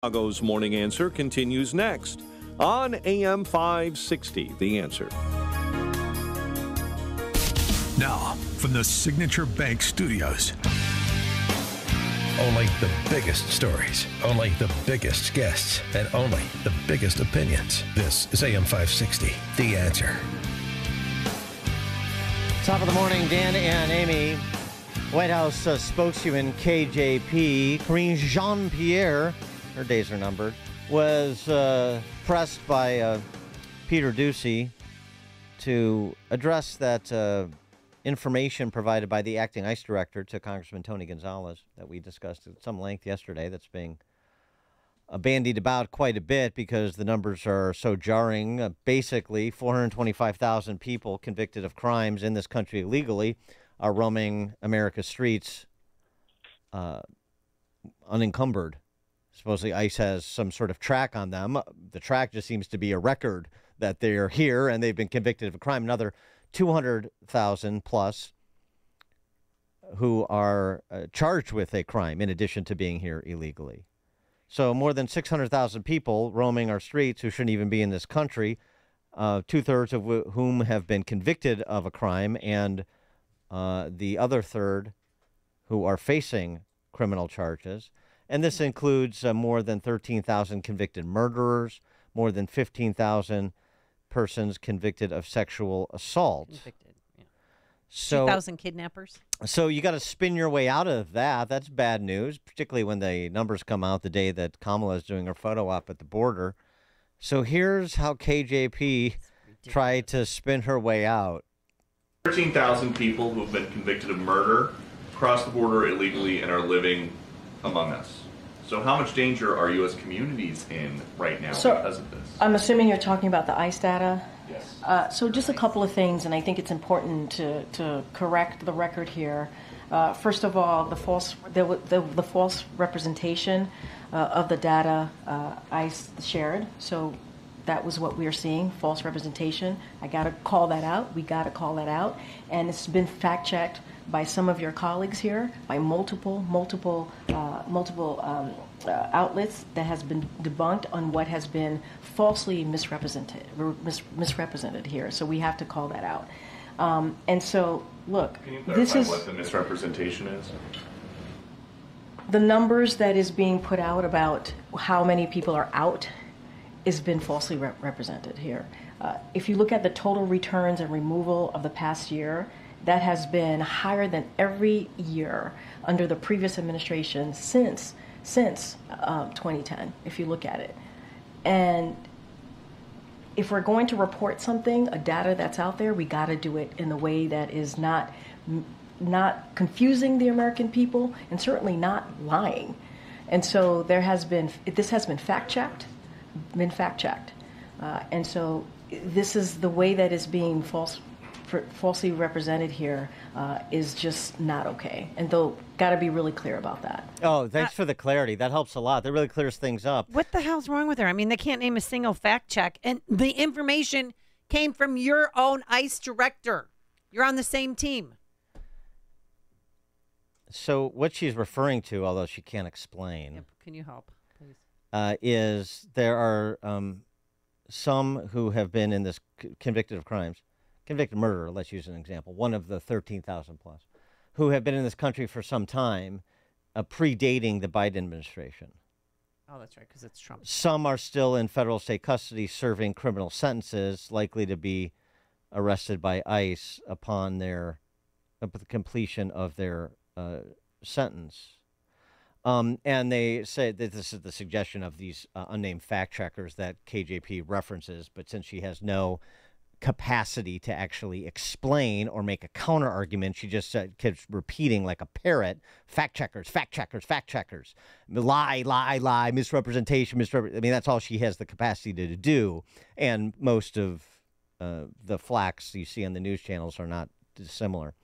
Chicago's Morning Answer continues next on AM 560, The Answer. Now, from the Signature Bank Studios. Only the biggest stories, only the biggest guests, and only the biggest opinions. This is AM 560, The Answer. Top of the morning, Dan and Amy. White House spokeswoman KJP, Karine Jean-Pierre, her days are numbered, was pressed by Peter Doocy to address that information provided by the acting ICE director to Congressman Tony Gonzalez that we discussed at some length yesterday that's being bandied about quite a bit because the numbers are so jarring. Basically, 425,000 people convicted of crimes in this country illegally are roaming America's streets unencumbered. Supposedly ICE has some sort of track on them. The track just seems to be a record that they're here and they've been convicted of a crime. Another 200,000 plus who are charged with a crime in addition to being here illegally. So more than 600,000 people roaming our streets who shouldn't even be in this country, two-thirds of whom have been convicted of a crime, and the other third who are facing criminal charges. And this includes more than 13,000 convicted murderers, more than 15,000 persons convicted of sexual assault. Convicted, yeah. So 2,000 kidnappers. So you got to spin your way out of that. That's bad news, particularly when the numbers come out the day that Kamala is doing her photo op at the border. So here's how KJP tried to spin her way out. 13,000 people who have been convicted of murder crossed the border illegally and are living among us. So how much danger are U.S. communities in right now because of this? I'm assuming you're talking about the ICE data? Yes. So just a couple of things, and I think it's important to correct the record here. First of all, the false representation of the data ICE shared. So that was what we are seeing, false representation. I got to call that out. We got to call that out. And it's been fact-checked by some of your colleagues here, by multiple outlets that has been debunked on what has been falsely misrepresented here. So we have to call that out. And so, look, can you clarify what the misrepresentation is? The numbers that is being put out about how many people are out has been falsely represented here. If you look at the total returns and removal of the past year, that has been higher than every year under the previous administration since 2010, if you look at it. And if we're going to report something, a data that's out there, we got to do it in a way that is not confusing the American people and certainly not lying. And so this has been fact-checked, and so this is the way that is being falsely represented here is just not okay. And they'll got to be really clear about that. Oh, thanks for the clarity. That helps a lot. That really clears things up. What the hell's wrong with her? I mean, they can't name a single fact check. And the information came from your own ICE director. You're on the same team. So what she's referring to, although she can't explain, Yep. Can you help, please? Is there are some who have been in this convicted of crimes, convicted murderer, let's use an example, one of the 13,000 plus, who have been in this country for some time, predating the Biden administration. Oh, that's right, because it's Trump. Some are still in federal state custody serving criminal sentences, likely to be arrested by ICE upon the completion of their sentence. And they say that this is the suggestion of these unnamed fact checkers that KJP references, but since she has no capacity to actually explain or make a counter argument, she just keeps repeating like a parrot, fact checkers, fact checkers, fact checkers, lie, misrepresentation, I mean, that's all she has the capacity to do. And most of the flacks you see on the news channels are not dissimilar.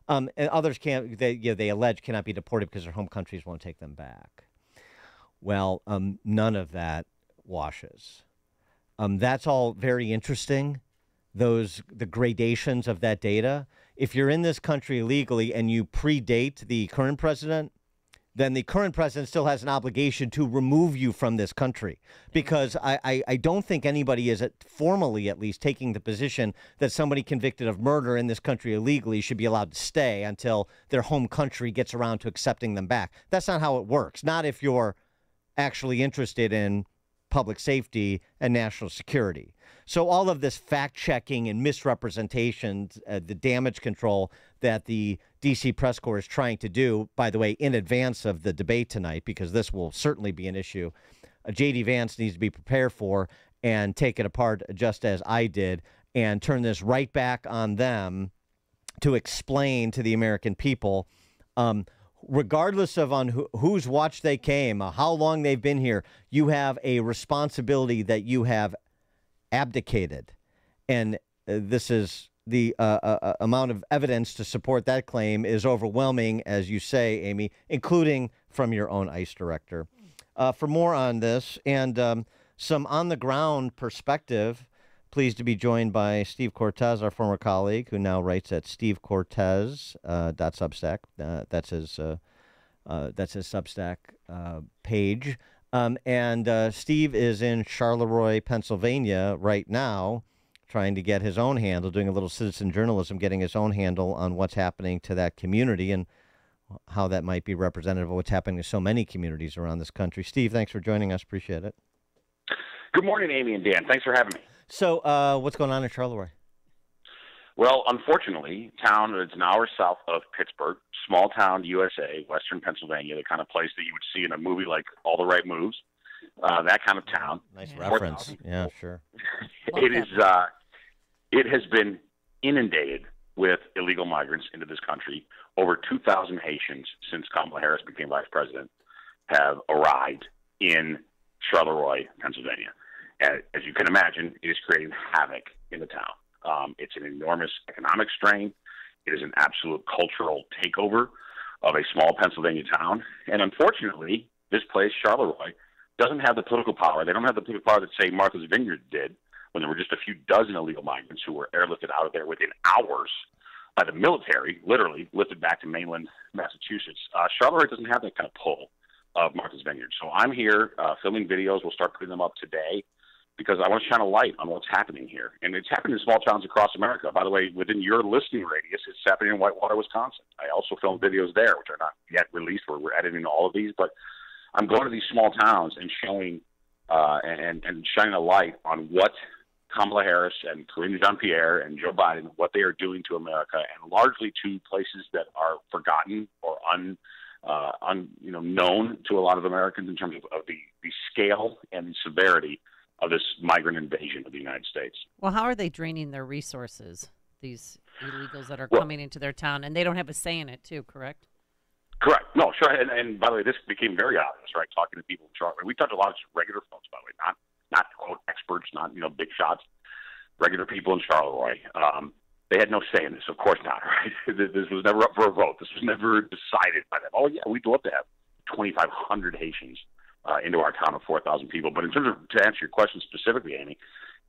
And others they allege cannot be deported because their home countries won't take them back. Well, none of that washes. That's all very interesting, the gradations of that data. If you're in this country illegally and you predate the current president, then the current president still has an obligation to remove you from this country, because I don't think anybody is, formally at least, taking the position that somebody convicted of murder in this country illegally should be allowed to stay until their home country gets around to accepting them back. That's not how it works. Not if you're actually interested in public safety and national security. So all of this fact-checking and misrepresentations, the damage control that the D.C. press corps is trying to do, by the way, in advance of the debate tonight, because this will certainly be an issue, J.D. Vance needs to be prepared for and take it apart just as I did and turn this right back on them to explain to the American people, regardless of on whose watch they came, how long they've been here, you have a responsibility that you have abdicated. And this is the amount of evidence to support that claim is overwhelming, as you say, Amy, including from your own ICE director. For more on this and some on-the-ground perspective, pleased to be joined by Steve Cortes, our former colleague, who now writes at stevecortes.substack. That's his Substack page. And Steve is in Charleroi, Pennsylvania right now, trying to get his own handle, doing a little citizen journalism, getting his own handle on what's happening to that community and how that might be representative of what's happening to so many communities around this country. Steve, thanks for joining us. Appreciate it. Good morning, Amy and Dan. Thanks for having me. So what's going on in Charleroi? Well, unfortunately, town is an hour south of Pittsburgh, small town USA, western Pennsylvania, the kind of place that you would see in a movie like All the Right Moves, that kind of town. Nice reference. Yeah, sure. It has been inundated with illegal migrants into this country. Over 2,000 Haitians since Kamala Harris became vice president have arrived in Charleroi, Pennsylvania. As you can imagine, it is creating havoc in the town. It's an enormous economic strain. It is an absolute cultural takeover of a small Pennsylvania town. And unfortunately, this place, Charleroi, doesn't have the political power. They don't have the political power that, say, Martha's Vineyard did when there were just a few dozen illegal migrants who were airlifted out of there within hours by the military, literally lifted back to mainland Massachusetts. Charleroi doesn't have that kind of pull of Martha's Vineyard. So I'm here filming videos. We'll start putting them up today, because I want to shine a light on what's happening here. And it's happening in small towns across America. By the way, within your listening radius, it's happening in Whitewater, Wisconsin. I also film videos there, which are not yet released. We're editing all of these. But I'm going to these small towns and showing and shining a light on what Kamala Harris and Karine Jean-Pierre and Joe Biden, what they are doing to America, and largely to places that are forgotten or known to a lot of Americans in terms of the scale and the severity of this migrant invasion of the United States. Well, how are they draining their resources, these illegals that are coming into their town? And they don't have a say in it, too, correct? Correct. No, sure. And by the way, this became very obvious, right, talking to people in Charlotte. We talked to a lot of just regular folks, by the way, not quote experts, not, big shots, regular people in Charleroi. They had no say in this. Of course not, right? This was never up for a vote. This was never decided by them. Oh, yeah, we'd love to have 2,500 Haitians into our town of 4,000 people. But in terms of, to answer your question specifically, Amy,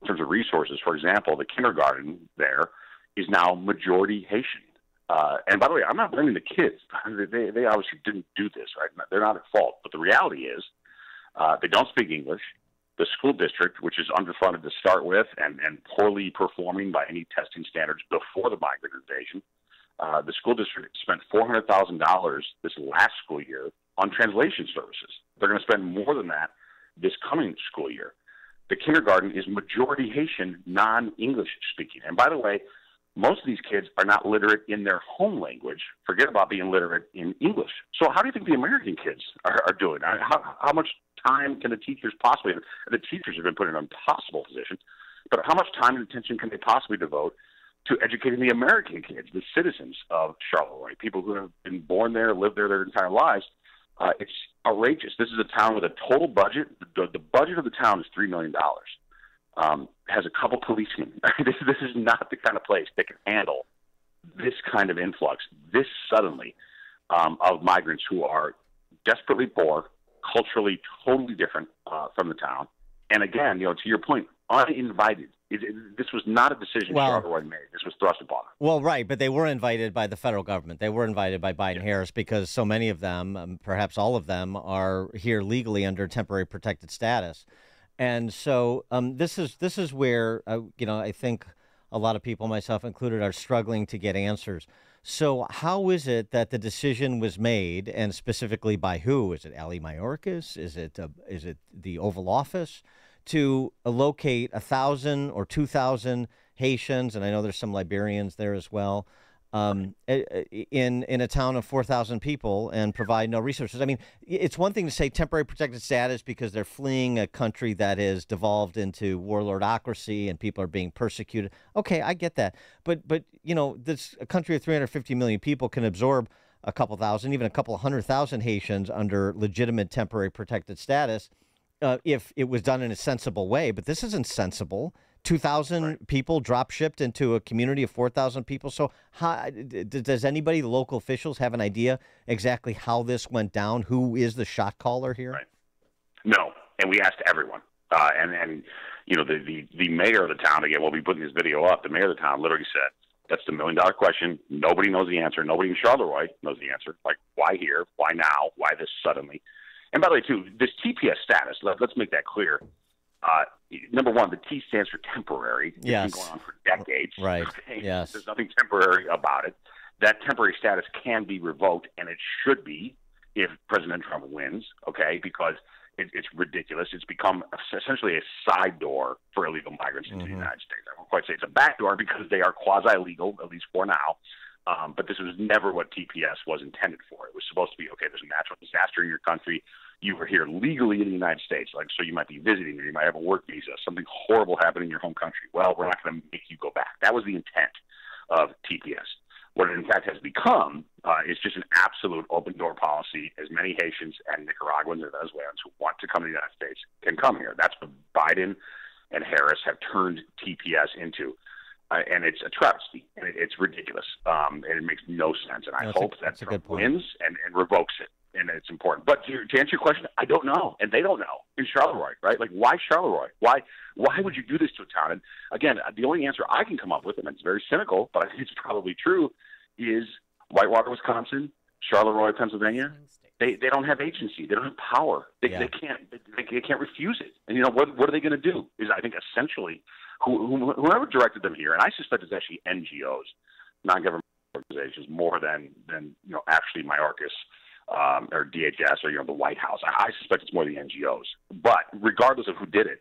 in terms of resources, for example, the kindergarten there is now majority Haitian. And by the way, I'm not blaming the kids. They obviously didn't do this, right? They're not at fault. But the reality is they don't speak English. The school district, which is underfunded to start with and poorly performing by any testing standards before the migrant invasion, the school district spent $400,000 this last school year on translation services. They're going to spend more than that this coming school year. The kindergarten is majority Haitian, non-English speaking. And by the way, most of these kids are not literate in their home language. Forget about being literate in English. So how do you think the American kids are doing? How much time can the teachers possibly, and the teachers have been put in an impossible position, but how much time and attention can they possibly devote to educating the American kids, the citizens of Charleroi, people who have been born there, lived there their entire lives? It's outrageous. This is a town with a total budget. The budget of the town is $3 million. Has a couple policemen. This is not the kind of place that can handle this kind of influx, this suddenly, of migrants who are desperately poor, culturally totally different from the town. And again, to your point, uninvited This was not a decision Charleroi made. This was thrust upon them. Well, right, but they were invited by the federal government. They were invited by Biden-Harris because so many of them, perhaps all of them, are here legally under temporary protected status. And so this is where, I think a lot of people, myself included, are struggling to get answers. So how is it that the decision was made, and specifically by who? Is it Ali Mayorkas? Is it the Oval Office to locate 1,000 or 2,000 Haitians, and I know there's some Liberians there as well, in a town of 4,000 people and provide no resources? I mean, it's one thing to say temporary protected status because they're fleeing a country that is devolved into warlordocracy and people are being persecuted. Okay, I get that. But this a country of 350 million people can absorb a couple thousand, even a couple 100,000 Haitians under legitimate temporary protected status if it was done in a sensible way. But this isn't sensible. 2,000 people drop shipped into a community of 4,000 people. So does anybody, the local officials, have an idea exactly how this went down? Who is the shot caller here? Right. No, and we asked everyone. And the mayor of the town, again, we'll be putting this video up, the mayor of the town literally said, that's the $1,000,000 question. Nobody knows the answer. Nobody in Charleroi knows the answer. Like, why here? Why now? Why this suddenly? And by the way, too, this TPS status, let's make that clear. Number one, the T stands for temporary. It's been going on for decades. Right. Okay? Yes. There's nothing temporary about it. That temporary status can be revoked, and it should be if President Trump wins, okay, because it's ridiculous. It's become essentially a side door for illegal migrants into the United States. I won't quite say it's a back door because they are quasi-legal, at least for now. But this was never what TPS was intended for. It was supposed to be, okay, there's a natural disaster in your country. You were here legally in the United States, so you might be visiting or you might have a work visa. Something horrible happened in your home country. Well, we're not going to make you go back. That was the intent of TPS. What it in fact has become is just an absolute open door policy. As many Haitians and Nicaraguans and Venezuelans who want to come to the United States can come here. That's what Biden and Harris have turned TPS into. And it's a travesty, and it's ridiculous, and it makes no sense. And I hope that Trump wins and revokes it, and it's important. But to answer your question, I don't know, and they don't know in Charleroi, right? Like, why Charleroi? Why would you do this to a town? And again, the only answer I can come up with, and it's very cynical, but I think it's probably true, is Whitewater, Wisconsin, Charleroi, Pennsylvania. They don't have agency. They don't have power. They can't refuse it. And what are they going to do? Is I think essentially whoever directed them here, and I suspect it's actually NGOs, non-government organizations, more than actually Mayorkas or DHS or the White House. I suspect it's more the NGOs. But regardless of who did it,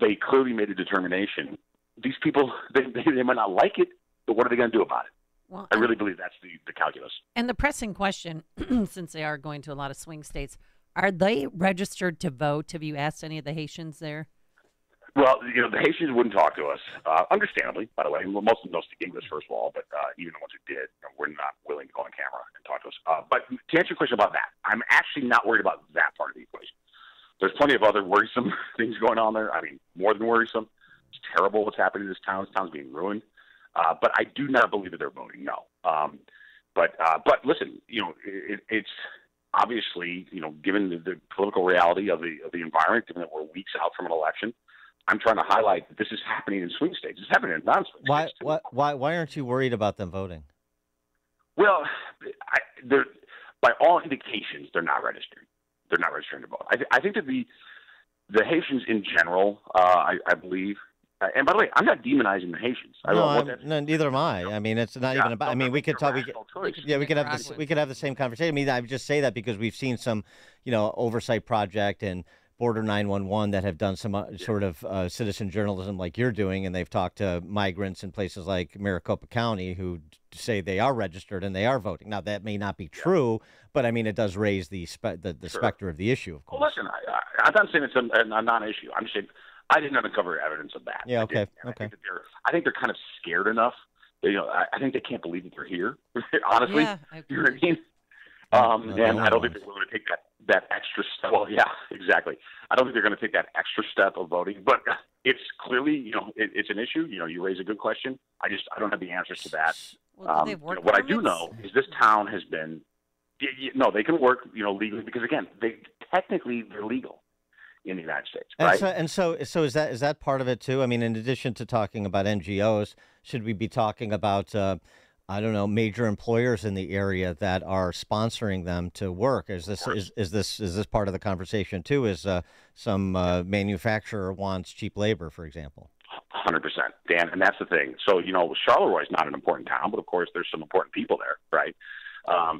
they clearly made a determination. These people, they might not like it, but what are they going to do about it? Well, I really believe that's the calculus. And the pressing question, since they are going to a lot of swing states, are they registered to vote? Have you asked any of the Haitians there? Well, the Haitians wouldn't talk to us, understandably, by the way. Most of them don't speak English, first of all, but even the ones who did, were not willing to go on camera and talk to us. But to answer your question about that, I'm actually not worried about that part of the equation. There's plenty of other worrisome things going on there. I mean, more than worrisome. It's terrible what's happening in this town. This town's being ruined. But I do not believe that they're voting no. But listen, it's obviously, given the political reality of the environment, given that we're weeks out from an election, I'm trying to highlight that this is happening in swing states. It's happening in non-swing states too. Why aren't you worried about them voting? Well, by all indications, they're not registering. They're not registering to vote. I think that the Haitians in general, I believe. And by the way, I'm not demonizing the Haitians. No, neither am I. I mean, it's not even about. I mean, we could talk. We could have the same conversation. I mean, I would just say that because we've seen some, oversight project and Border 911 that have done some sort of citizen journalism like you're doing, and they've talked to migrants in places like Maricopa County who say they are registered and they are voting. Now, that may not be true, but I mean, it does raise the specter of the issue, of course. Well, listen, I'm not saying it's a non-issue. I'm just saying I didn't uncover evidence of that. Yeah, okay. I think they're kind of scared enough. I think they can't believe that they're here. Honestly, you know what I mean? And I don't think they're willing to take that extra step. Well, yeah, exactly. I don't think they're going to take that extra step of voting. But it's clearly, it's an issue. You raise a good question. I don't have the answers to that. Well, what I do know is this town has been. No, they can work, legally because again, they're legal. in the United States, And right? so is that part of it too? I mean, in addition to talking about NGOs, should we be talking about I don't know, major employers in the area that are sponsoring them to work? Is this part of the conversation too? Is some manufacturer wants cheap labor, for example? 100%, Dan, and that's the thing. So, Charleroi is not an important town, but of course there's some important people there, right?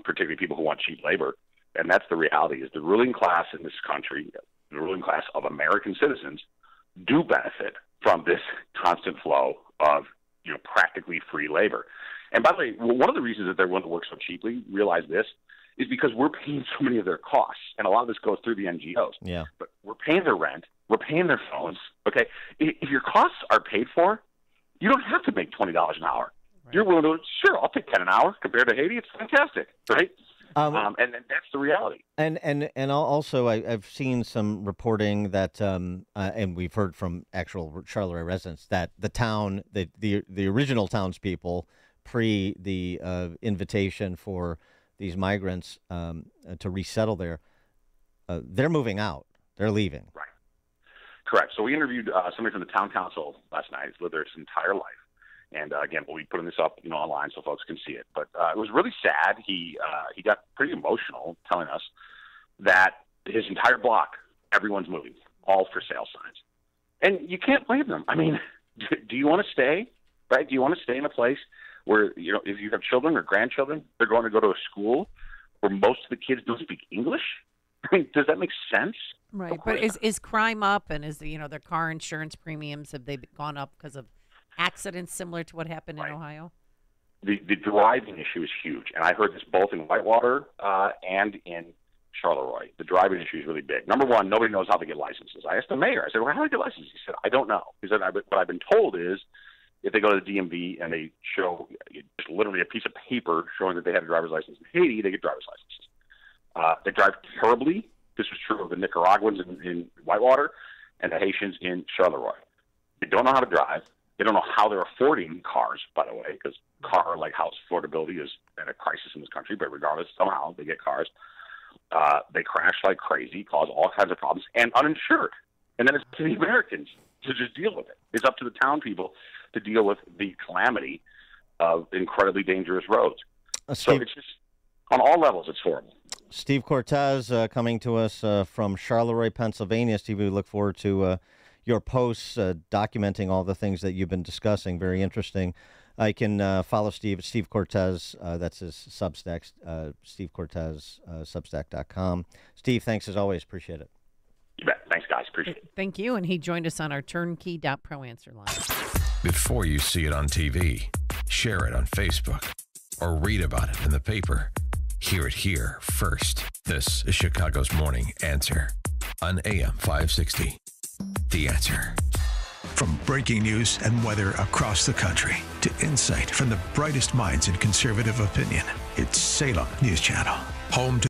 Particularly people who want cheap labor. And that's the reality, is the ruling class in this country, the ruling class of American citizens, do benefit from this constant flow of, practically free labor. And by the way, one of the reasons that they're willing to work so cheaply, realize this, is because we're paying so many of their costs. And a lot of this goes through the NGOs. Yeah. But we're paying their rent. We're paying their phones. Okay. If your costs are paid for, you don't have to make $20 an hour. Right. You're willing to, sure, I'll take 10 an hour compared to Haiti. It's fantastic. Right. And that's the reality. And also, I've seen some reporting that, and we've heard from actual Charleroi residents, that the town, the original townspeople, pre the invitation for these migrants to resettle there, they're moving out. They're leaving. Right. Correct. So we interviewed somebody from the town council last night. He's lived there his entire life. And again, we'll be putting this up, online so folks can see it. But it was really sad. He got pretty emotional telling us that his entire block, everyone's moving, all for sale signs. And you can't blame them. I mean, do you want to stay? Right? Do you want to stay in a place where, if you have children or grandchildren, they're going to go to a school where most of the kids don't speak English? I mean, does that make sense? Right. But is crime up, and is their car insurance premiums, have they gone up because of accidents similar to what happened in Ohio? The driving issue is huge, and I heard this both in Whitewater and in Charleroi. The driving issue is really big. Number one, nobody knows how to get licenses. I asked the mayor. I said, "Well, how do I get licenses?" He said, "I don't know." He said, "What I've been told is if they go to the DMV and they show just literally a piece of paper showing that they had a driver's license in Haiti, they get driver's licenses. They drive terribly. This was true of the Nicaraguans in Whitewater and the Haitians in Charleroi. They don't know how to drive. They don't know how they're affording cars, by the way, because like house affordability is at a crisis in this country, but regardless, somehow they get cars. They crash like crazy, cause all kinds of problems, and uninsured. And then it's to the Americans to just deal with it. It's up to the town people to deal with the calamity of incredibly dangerous roads. So it's just, on all levels, it's horrible. Steve Cortes coming to us from Charleroi, Pennsylvania. Steve, we look forward to your posts documenting all the things that you've been discussing. Very interesting. I can follow Steve at Steve Cortes. That's his Substack, Steve Cortes, Substack.com. Steve, thanks as always. Appreciate it. You bet. Thanks, guys. Appreciate it. Thank you. And he joined us on our turnkey.pro answer line. Before you see it on TV, share it on Facebook, or read about it in the paper, hear it here first. This is Chicago's Morning Answer on AM 560. The Answer. From breaking news and weather across the country to insight from the brightest minds in conservative opinion, it's Salem News Channel, home to